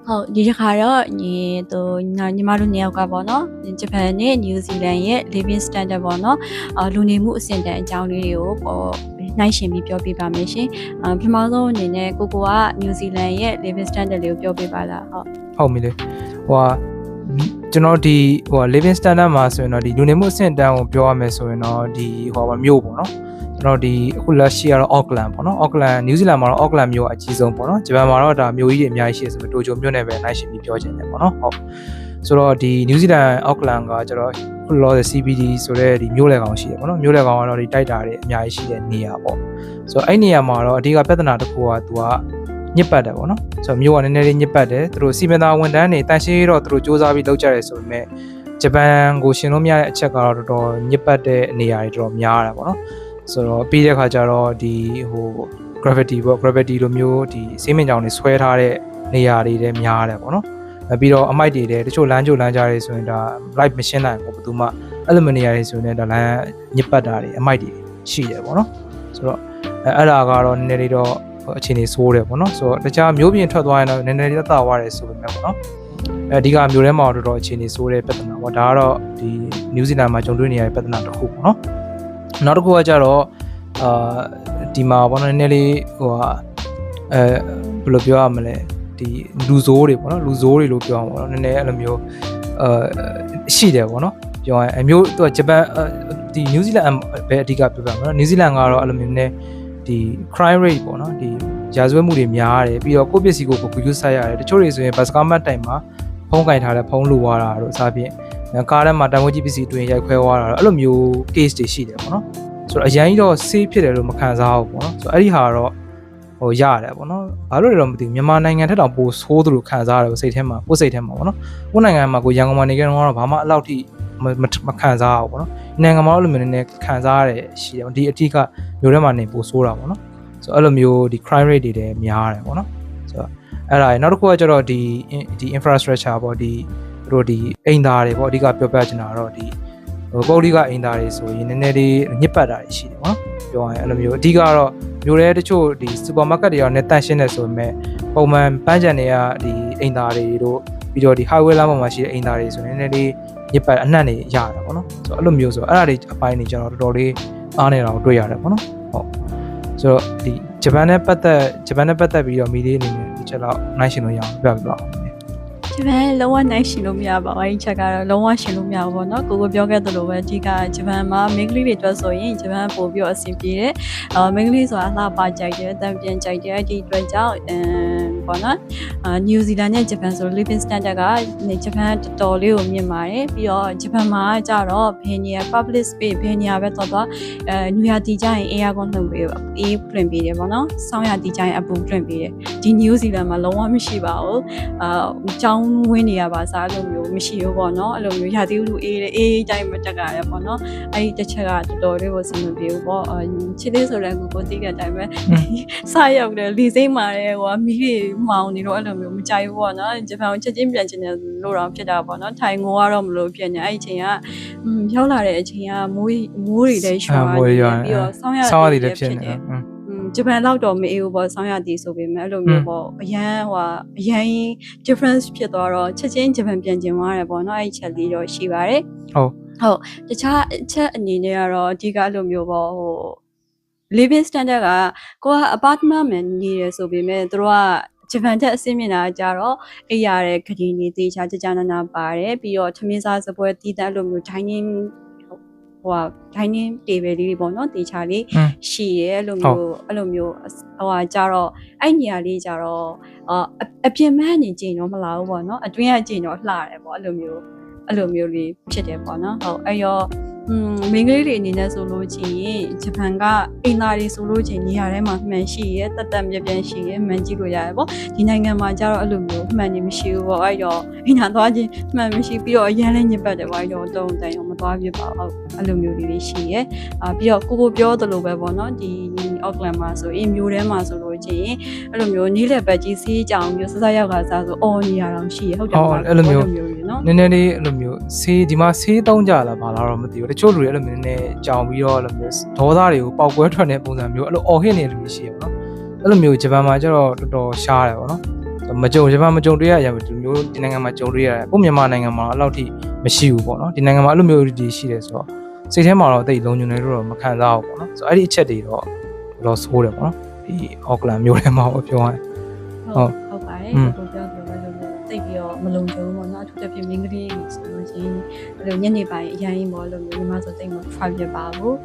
ဟုတ်ဒီတစ်ခါတော့ညီမတို့နှစ်ယောက်ကပေါ့နော်ဂျပန်နဲ့နယူးဇီလန်ရဲ့ living standard ပေါ့နော်လူနေမှုအဆင့်တန်းအကြောင်းလေးတွေကိုနှိုင်းယှဉ်ပြီးပြောပြပါမယ်ရှင်ပထမဆုံးအနေနဲ့ကိုကနယူးဇီလန်ရဲ့ living standard လေးကိုပြောပြပါလားဟုတ်ပြီလေကျွန်တော်ဒီliving standard မှာဆိုရင်တော့ဒီလူနေမှုအဆင့်တန်းကိုပြောရမယ်ဆိုရင်တော့ဒီမြို့ပေါ့နော်ကျွန်တော်ဒီအခုလက်ရှိကတော့ Auckland ပေါ့နော် Auckland နယူးဇီလန်မှာတော့ Auckland မြို့အကြီးဆုံးပေါ့နော်ဂျပန်မှာတော့ဒါမြို့ကြီးတွေအများကြီးရှိဆိုပြီးတိုကျိုမြို့နဲ့ပဲနှိုင်းယှဉ်ပြီးပြောချင်တယ်ပေါ့နော်ဟုတ်ဆိုတော့ဒီနယူးဇီလန် Auckland ကကျတော့ခုလောတဲ့ CBD ဆိုတဲ့ဒီမြို့လယ်ကောင်ရှိတယ်ပေါ့နော်မြို့လယ်ကောင်ကတော့ဒီတိုက်တာတွေအများကြီးရှိတဲ့နေရာပေါ့ဆိုတော့အဲ့နေရာမှာတော့အဓိကပြဿနာတစ်ခုကသူကညစ်ပတ်တယ်ပေါ့နော်ဆိုတော့မြို့ကနည်းနည်းလေးညစ်ပတ်တယ်သူတို့စီမံသားဝန်ထမ်းတွေတန်ရှင်းတော့သူတို့စူးစမ်းပြီးလုပ်ကြတယ်ဆိုပေမဲ့ဂျပန်ကိုရှင်လို့မရတဲ့အချက်ကတော့တော်တော်ညစ်ပတ်တဲ့နေရာတွေတော်တော်များတာပေါ့နော်ဆိုတော့ပြီးတဲ့ခါကျတော့ဒီgravity ပေါ့ gravity လိုမျိုးဒီစေးမင်ကြောင်တွေဆွဲထားတဲ့နေရာတွေလည်းများတယ်ပေါ့နော်ပြီးတော့အမိုက်တွေလည်းတချို့လမ်းကြတွေဆိုရင်ဒါ light မရှင်းနိုင်ဘူးဘယ်သူမှအဲ့လိုနေရာတွေဆိုရင်ဒါလမ်းညစ်ပတ်တာတွေအမိုက်တွေရှိတယ်ပေါ့နော်ဆိုတော့အဲ့ဒါကတော့နည်းနည်းလေးတော့အခြေအနေဆိုးတယ်ပေါ့နော်ဆိုတော့တခြားမျိုးပြင်ထွက်သွားရင်တော့နည်းနည်းလေးသက်သာသွားတယ်ဆိုပေမဲ့ပေါ့နော်အဓိကမျိုးထဲမှာတော့အခြေအနေဆိုးတဲ့ပြဿနာပေါ့ဒါကတော့ဒီနယူးဇီလန်မှာကြုံတွေ့နေရတဲ့ပြဿနာတစ်ခုပေါ့နော်နောက်တစ်ခုကကြတော့ဒီမှာပေါ့နော်နည်းနည်းလေးဘယ်လိုပြောရမလဲဒီလူဆိုးတွေပေါ့နော်လူဆိုးတွေလို့ပြောအောင်ပေါ့နော်နည်းနည်းအဲ့လိုမျိုးရှိတယ်ပေါ့နော်ပြောရင်အမျိုးသူကဂျပန်ဒီနယူးဇီလန်ပဲအဓိကပြောပြမှာနော်နယူးဇီလန်ကတော့အဲ့လိုမျိုးနဲ့ဒီ crime rate ပေါ့နော်ဒီရာဇဝတ်မှုတွေများတယ်ပြီးတော့ကိုယ့်ပစ္စည်းကိုကိုယူဆိုင်ရတယ်တချို့တွေဆိုရင်ဘတ်စကားမတ်တိုင်မှာဖုန်းကင်ထားတဲ့ဖုန်းလိုသွားတာတို့အစားဖြင့်ကားထဲမှာတန်ဖိုးကြီးပစ္စည်းတွင်ရိုက်ခွဲသွားတာတော့အဲ့လိုမျိုး case တွေရှိတယ်ပေါ့နော်ဆိုတော့အရင်တော့ safe ဖြစ်တယ်လို့မခံစားဘူးပေါ့နော်ဆိုတော့အဲ့ဒီဟာတော့ရတယ်ပေါ့နော်ဘာလို့လဲတော့မသိဘူးမြန်မာနိုင်ငံထက်တောင်ပိုဆိုးသလိုခံစားရတယ်စိတ်ထဲမှာကိုယ်စိတ်ထဲမှာပေါ့နော်ကိုယ်နိုင်ငံမှာကိုရန်ကုန်မှာနေကြတော့ဘာမှအဲ့လောက်ထိမခံစားဘူးပေါ့နော်နိုင်ငံမှာအဲ့လိုမျိုးနည်းနည်းခံစားရတယ်ရှိတယ်ဒီအထီးကမျိုးထဲမှာနေပိုဆိုးတာပေါ့နော်ဆိုတော့အဲ့လိုမျိုးဒီ crime rate တွေလည်းများတယ်ပေါ့နော်ဆိုတော့အဲ့ဒါနောက်တစ်ခုကကျတော့ဒီ infrastructure ပေါ့ဒီတို့ဒီအိမ်သားတွေပေါ့အဓိကပြောပြချင်တာတော့ဒီပုဂ္ဂလိကအိမ်သားတွေဆိုရင်နည်းနည်းလေးညစ်ပတ်တာတွေရှိတယ်ပေါ့နော်ပြောရရင်အဲ့လိုမျိုးအဓိကတော့မျိုးတွေတချို့ဒီစူပါမားကတ်တွေရောနဲ့တန့်ရှင်းနေဆိုပေမဲ့ပုံမှန်ပန်းချန်တွေကဒီအိမ်သားတွေတို့ပြီးတော့ဒီ highway လမ်းပေါ်မှာရှိတဲ့အိမ်သားတွေဆိုရင်နည်းနည်းလေးညစ်ပတ်အနှံ့တွေရတာပေါ့နော်ဆိုတော့အဲ့လိုမျိုးဆိုအဲ့ဒါတွေအပိုင်းတွေကျတော့တော်တော်လေးအားနေတာကိုတွေ့ရတယ်ပေါ့နော်ဟုတ်ဆိုတော့ဒီဂျပန်နဲ့ပတ်သက်ပြီးတော့မီဒီအနေနဲ့ဒီချက်တော့နိုင်ရှင်လို့ရအောင်ပြပြပါဦးဂျပန်လုံးဝနိုင်ရှင်လို့မရပါဘူးအဲ့ဒီချက်ကတော့လုံးဝရှင်လို့မရဘူးပေါ့နော်ကိုပြောခဲ့သလိုပဲအဓိကဂျပန်မှာမိန်းကလေးတွေအတွက်ဆိုရင်ဂျပန်ပို့ပြီးတော့အဆင်ပြေတယ်မိန်းကလေးဆိုတာအလှပကြိုက်တယ်တံပြန်ကြိုက်တယ်ဒီအတွက်ကြောင့်ပေါ့နော်နယူးဇီလန်နဲ့ဂျပန်ဆို living standard ကဂျပန်တော်တော်လေးကိုမြင့်ပါတယ်ပြီးတော့ဂျပန်မှာကျတော့ဘယ်နေရာ public space ဘယ်နေရာပဲတော့နယူးယာတီကျရင် air con လုပ်ပြီးအေးဖွင့်ပေးတယ်ပေါ့နော်ဆောင်းရာတီကျရင်အပူဖွင့်ပေးတယ်ဒီနယူးဇီလန်မှာလုံးဝမရှိပါဘူးကျောင်းဝင်းနေရပါစားလို့မျိုးမရှိဘူးပေါ့နော်အဲ့လိုမျိုးရာသီဥတုအေးတိုင်းမတက်ကြရပေါ့နော်အဲ့ဒီတစ်ချက်ကတော်တော်လေးကိုစင်မပြေဘူးပေါ့ချစ်လေးဆိုလည်းကိုသိတဲ့အတိုင်းပဲစရောက်တယ်လီစိမ့်မာတယ်ဟိုမီးတွေမှောင်နေတော့အဲ့လိုမျိုးမကြိုက်ဘူးပေါ့နော်ဂျပန်ကိုချက်ချင်းပြန်ချင်တယ်လို့တော့ဖြစ်တာပေါ့နော်ထိုင်ငိုကတော့မလို့ဖြစ်နေအဲ့ဒီအချိန်ကရောက်လာတဲ့အချိန်ကမိုးတွေလည်းရွာနေပြီးတော့ဆောင်းရည်လည်းဖြစ်နေတယ်ဂျပန်လောက်တော့မအေးဘူးပေါ့ဆောင်းရည်ဆိုပေမဲ့အဲ့လိုမျိုးပေါ့အရန် difference ဖြစ်သွားတော့ချက်ချင်းဂျပန်ပြန်ကျင်သွားတယ်ပေါ့နော်အဲ့ချက်လေးတော့ရှိပါတယ်ဟုတ်တခြားအချက်အနေနဲ့ကတော့အဓိကအဲ့လိုမျိုးပေါ့living standard ကကိုက apartment မှာနေရဆိုပေမဲ့သူတို့ကဂျပန်တက်အဆင့်မြင့်တာကြတော့အိရတဲ့ခရီးနေတေချာကြနာပါတယ်ပြီးတော့ထမင်းစားစပွဲတီးတန်းလိုမျိုး dining table လေးတွေပေါ့နော်တေချာလေးရှိရဲအဲ့လိုမျိုးကြတော့အဲ့နေရာလေးကြတော့အပြင်မနေကြင်တော့မလာဘူးပေါ့နော်အတွင်းကကြင်တော့လှတယ်ပေါ့အဲ့လိုမျိုးလေးဖြစ်တယ်ပေါ့နော်ဟုတ်အဲ့ရောမိန်းကလေးတွေအနေနဲ့ဆိုလို့ချင်းဂျပန်ကအိမ်သားတွေဆိုလို့ချင်းနေရာထဲမှာမှန်ရှိရဲတက်ပြန်ရှိရဲမှန်ကြည့်လို့ရတယ်ပေါ့ဒီနိုင်ငံမှာကျတော့အဲ့လိုမျိုးမှန်နေမရှိဘူးပေါ့အဲ့တော့အိမ်သားသွားချင်းမှန်မရှိပြီးတော့အရင်လည်းညစ်ပတ်တယ်ပေါ့အဲ့တော့တုံးတိုင်အောင်မသွားပြပါဘူးအဲ့လိုမျိုးလေးရှိရဲပြီးတော့ကိုပြောသလိုပဲပေါ့နော်ဒီ Auckland မှာဆိုရင်မျိုးထဲမှာဆိုလို့ချင်းအဲ့လိုမျိုးနီးလက်ပတ်ကြီးစီးကြောင်မျိုးစစရောက်ကစားဆိုအော်နေရအောင်ရှိရဲဟုတ်တယ်ပေါ့အဲ့လိုမျိုးနော်နည်းနည်းလေးအဲ့လိုမျိုးဆေးဒီမှာဆေးတောင်းကြလားဘာလားတော့မသိဘူးတချို့လူတွေအဲ့လိုမျိုးနည်းကြောင်ပြီးတော့အဲ့လိုမျိုးဒေါသတွေကိုပေါက်ကွဲထွက်တဲ့ပုံစံမျိုးအဲ့လိုအော်ဟစ်နေတဲ့လူတွေရှိရပါတော့အဲ့လိုမျိုးဂျပန်မှာကျတော့တော်တော်ရှားတယ်ပေါ့နော် မကြုံဂျပန်မကြုံတွေ့ရရဒီမျိုးဒီနိုင်ငံမှာကြုံတွေ့ရတယ်ကိုမြန်မာနိုင်ငံမှာအဲ့လောက်ထိမရှိဘူးပေါ့နော်ဒီနိုင်ငံမှာအဲ့လိုမျိုးဒီရှိတယ်ဆိုတော့စိတ်ထဲမှာတော့တိတ်လုံးညွန်နေလို့တော့မခံစားဘူးပေါ့နော်ဆိုတော့အဲ့ဒီအချက်တွေတော့တော့ဆိုးတယ်ပေါ့နော်ဒီအော့ကလန်မျိုးထဲမှာပြောရရင် ဟုတ်ပါတယ်ကိုပြောသလိုပဲလို့တိတ်ပြီးတော့မလုံခြုံဘူးပေါ့နော်အထူးသဖြင့်မင်းကလေးဆိုလို့ရှိရင်အဲ့လိုညနေပိုင်းအရင်ပေါ့လို့မျိုးညီမဆိုတိတ်မဖွာပြပါဘူး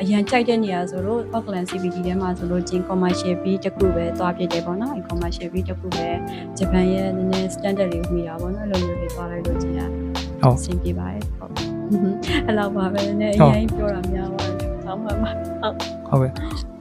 အရန်ကြိုက်တဲ့နေရာဆိုတော့ Auckland CBD ထဲမှာဆိုလို့ချင်း commercial fee တစ်ခုပဲတွားပြတယ်ပေါ့နော်အဲ commercial fee တစ်ခုပဲဂျပန်ရဲ့နည်းနည်း standard လေးမိတာပေါ့နော်လိုမျိုးတွေတွားလိုက်လို့ချင်းအဆင်ပြေပါတယ်ဟုတ်အဲ့လောက်ပါပဲနည်းအရင်ပြောတာများပါတယ်ဆောင်းပါပါဟုတ်ဟုတ်ကဲ့